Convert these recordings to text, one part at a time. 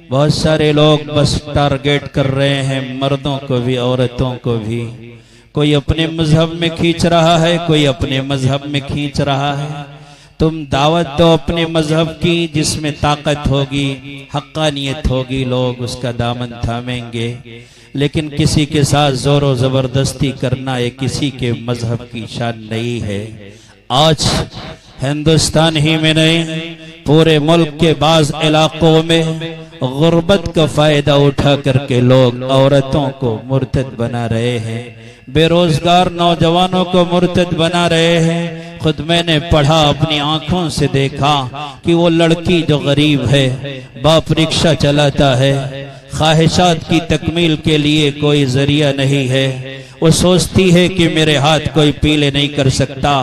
बहुत सारे लोग बस टारगेट कर रहे हैं, मर्दों को भी औरतों को भी। कोई अपने मजहब में खींच रहा है, कोई अपने मजहब में खींच रहा है। तुम दावत दो अपने मजहब की, जिसमें ताकत होगी, हक्कानियत होगी, लोग उसका दामन थामेंगे। लेकिन किसी के साथ जोर जबरदस्ती करना ये किसी के मजहब की शान नहीं है। आज हिंदुस्तान ही में नहीं, पूरे मुल्क के बाज इलाकों में गुर्बत का फायदा उठा करके लोग औरतों को मुर्तद बना रहे हैं, बेरोजगार नौजवानों को मुर्तद बना रहे हैं। खुद मैंने पढ़ा, अपनी आंखों से देखा कि वो लड़की जो गरीब है, बाप रिक्शा चलाता है, ख्वाहिशात की तकमील के लिए कोई जरिया नहीं है, वो सोचती है कि मेरे हाथ कोई पीले नहीं कर सकता।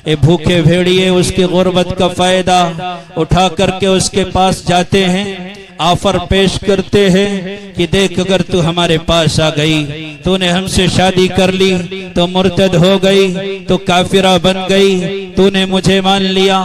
ये भूखे भेड़िए उसकी गुर्बत का फायदा उठा करके उसके पास जाते हैं, ऑफर पेश करते हैं कि देख, अगर तू हमारे पास आ गई, तूने हमसे शादी कर ली तो मुर्तद हो गई, तो काफिरा बन गई, तूने मुझे मान लिया,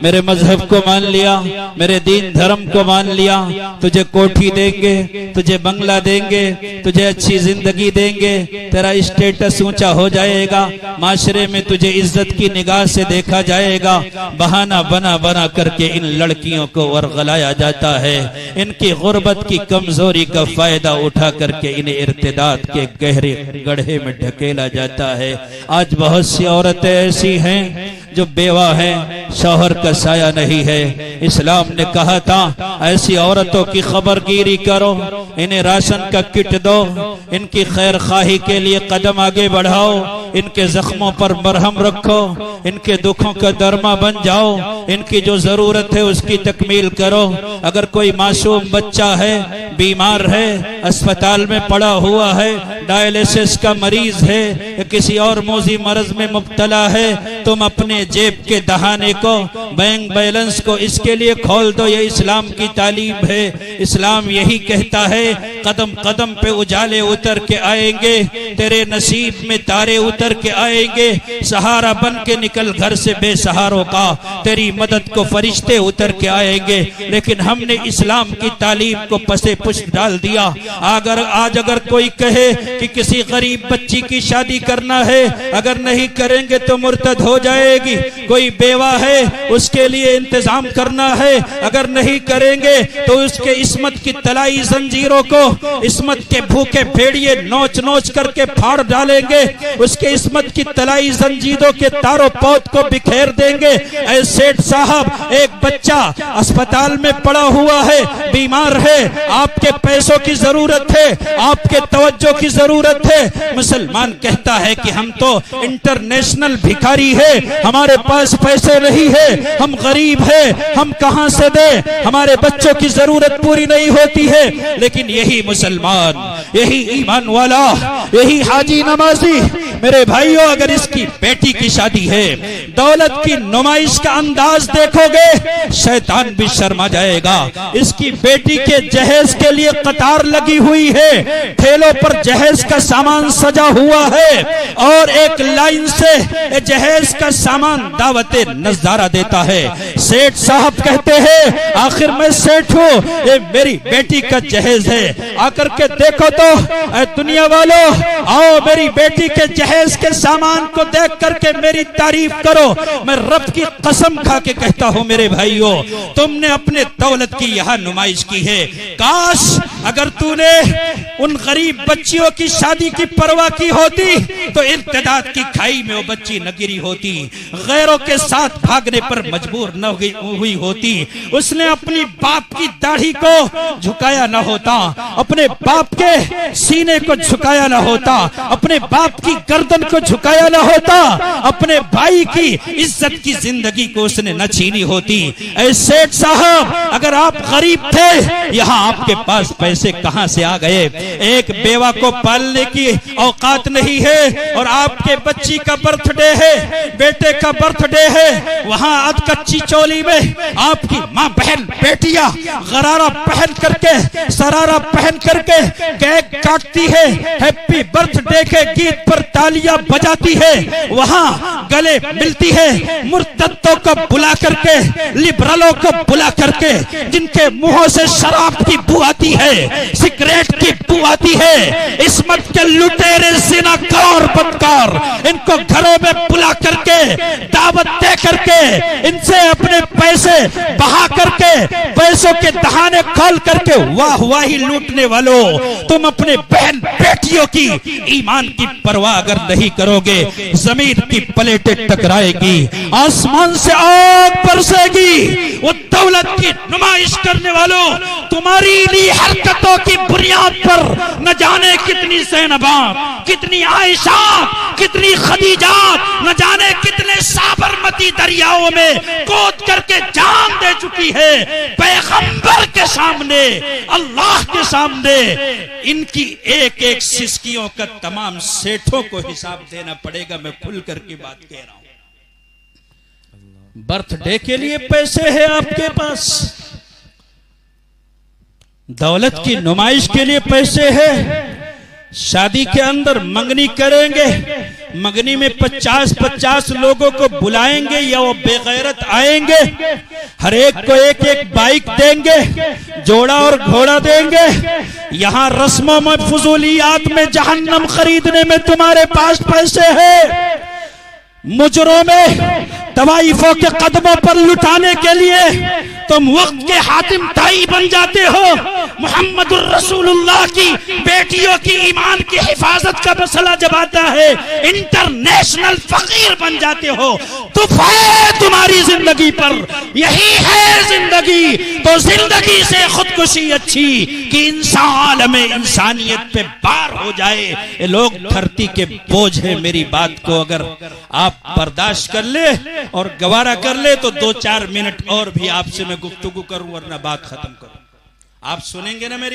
मेरे मजहब को मान लिया, मेरे दीन धर्म को मान लिया, तुझे कोठी देंगे, तुझे बंगला देंगे, तुझे अच्छी जिंदगी देंगे, तेरा स्टेटस ऊंचा हो जाएगा, माशरे में तुझे इज्जत की निगाह से देखा जाएगा। बहाना बना बना करके इन लड़कियों को वरगलाया जाता है, इनकी गुर्बत की कमजोरी का फायदा उठा करके इन्हें इर्तिदाद के गहरे गड्ढे में ढकेला जाता है। आज बहुत सी औरतें ऐसी हैं जो बेवा हैं, शौहर का साया नहीं है। इस्लाम ने कहा था ऐसी औरतों की खबरगिरी करो, इन्हें राशन का किट दो, इनकी खैर खाही के लिए कदम आगे बढ़ाओ, इनके जख्मों पर मरहम रखो, इनके दुखों का दरमा बन जाओ, इनकी जो जरूरत है उसकी तकमील करो। अगर कोई मासूम बच्चा है, बीमार है, अस्पताल में पड़ा हुआ है, डायलिसिस का मरीज है या किसी और मौजी मर्ज में मुब्तला है, तुम अपने जेब के दहाने को, बैंक बैलेंस को इसके लिए खोल दो। ये इस्लाम की तालीम है। इस्लाम यही कहता है, कदम कदम पे उजाले उतर के आएंगे, तेरे नसीब में तारे उतर के आएंगे, सहारा बन के निकल घर से बेसहारों का, तेरी मदद को फरिश्ते उतर के आएंगे। लेकिन हमने इस्लाम की तालीम को पसे पुष्ट डाल दिया। आज अगर कोई कहे कि किसी गरीब बच्ची की शादी करना है, अगर नहीं करेंगे तो मुर्तद हो जाएगी, कोई बेवा है उसके लिए इंतजाम करना है, अगर नहीं करेंगे तो उसके इस्मत की तलाई जंजीरों को इस्मत के भूखे भेड़िए नोच नोच करके फाड़ डालेंगे, उसके इस्मत की तलाई जंजीरों के तारों पौध को बिखेर देंगे। ऐ सेठ साहब, एक बच्चा अस्पताल में पड़ा हुआ है, बीमार है, आपके पैसों की जरूरत है, आपके तवज्जो की जरूरत है। मुसलमान कहता है कि हम तो इंटरनेशनल भिखारी है, हमारे पास पैसे नहीं है, हम गरीब है, हम कहां से दे, हमारे बच्चों की जरूरत पूरी नहीं होती है। लेकिन यही मुसलमान, यही ईमान वाला, यही हाजी नमाजी, मेरे भाइयों, अगर इसकी बेटी की शादी है, दौलत की नुमाइश का अंदाज देखोगे, शैतान भी शर्मा जाएगा। इसकी बेटी के जहेज के लिए कतार लगी हुई है, ठेलों पर जहेज का सामान सजा हुआ है और एक लाइन से जहेज का सामान दावते नज़ारा देता है। सेठ साहब कहते हैं, आखिर मैं सेठ हूँ, ये मेरी बेटी का जहेज है, आकर के देखो तो दुनिया वालों, आओ मेरी बेटी के जहेज के सामान को देख करके मेरी तारीफ करो। मैं रब की कसम खा के कहता हूँ मेरे भाइयों, तुमने अपने दौलत की यहाँ नुमाइश की है। काश अगर तूने उन गरीब बच्चियों की शादी की परवाह की होती तो इर्तिदाद की खाई में वो बच्ची न गिरी होती, गैरों के साथ भागने पर मजबूर न हुई होती, उसने अपनी बाप की दाढ़ी को झुकाया न होता, अपने बाप के सीने को झुकाया न होता, अपने बाप की गर्दन को झुकाया न होता, अपने भाई की इज्जत की जिंदगी को उसने न छीनी होती। ऐ सेठ साहब, अगर आप गरीब थे, यहाँ आपके पास पैसे कहाँ से आ गए? एक बेवा को पालने की औकात नहीं है और आपके बच्ची का बर्थडे है, बेटे का बर्थडे है, वहाँ अध कच्ची चोली में आपकी माँ बहन बेटियां गरारा पहन करके, सरारा पहन करके केक काटती है, हैप्पी बर्थडे के गीत पर तालियां बजाती है, वहाँ गले मिलती है, मुर्तद्दों को बुला करके, लिबरलों को बुला करके, जिनके मुंहों से शराब की बू आती सिगरेट की बू आती है। इस्मत के लुटेरे ज़िनाकार बदकार, इनको घरों में बुला करके दावत दे करके इनसे अपने पैसे बहा करके पैसों के दहाने खोल करके वाही लूटने वालों, तुम अपने बहन बेटियों की ईमान की परवाह अगर नहीं करोगे, जमीन की प्लेटें टकराएगी, आसमान से आग बरसेगी। वो दौलत की नुमाइश करने वालों, तुम्हारी ली हरकतों की बुनियाद पर न जाने कितनी ज़ैनबा, कितनी आयशा, कितनी खदीजा, न जाने कितने साबरमती दरियाओं में कूद करके जान दे चुकी है। पैगंबर के सामने, अल्लाह के सामने इनकी एक एक सिसकियों का तमाम सेठों को हिसाब देना पड़ेगा। मैं खुल करके बात कह रहा हूं। बर्थडे के लिए पैसे है आपके पास, दौलत की नुमाइश के लिए पैसे है, शादी के अंदर मंगनी करेंगे, मंगनी में 50-50 लोगों को बुलाएंगे या वो बेगैरत आएंगे, हर एक को एक एक बाइक देंगे, जोड़ा और घोड़ा देंगे। यहां रस्मों में फजूलियात में जहन्नम खरीदने में तुम्हारे पास पैसे है, मुजरों में तवाइफों के कदमों पर लुटाने के लिए तुम वक्त के हातिम ताई बन जाते हो। मुहम्मदुर रसूलुल्लाह की बेटियों की ईमान की हिफाजत का मसला जब आता है, इंटरनेशनल फकीर बन जाते हो। तो है तुम्हारी जिंदगी पर, यही है जिंदगी। तो जिंदगी से खुदकुशी अच्छी कि इंसान में इंसानियत पे बार हो जाए। ये लोग धरती के बोझ है। मेरी बात को अगर आप बर्दाश्त कर ले और गवारा कर ले तो 2-4 मिनट और भी आपसे मैं गुफ्तगू करूं, वरना बात खत्म करूं। आप सुनेंगे ना मेरी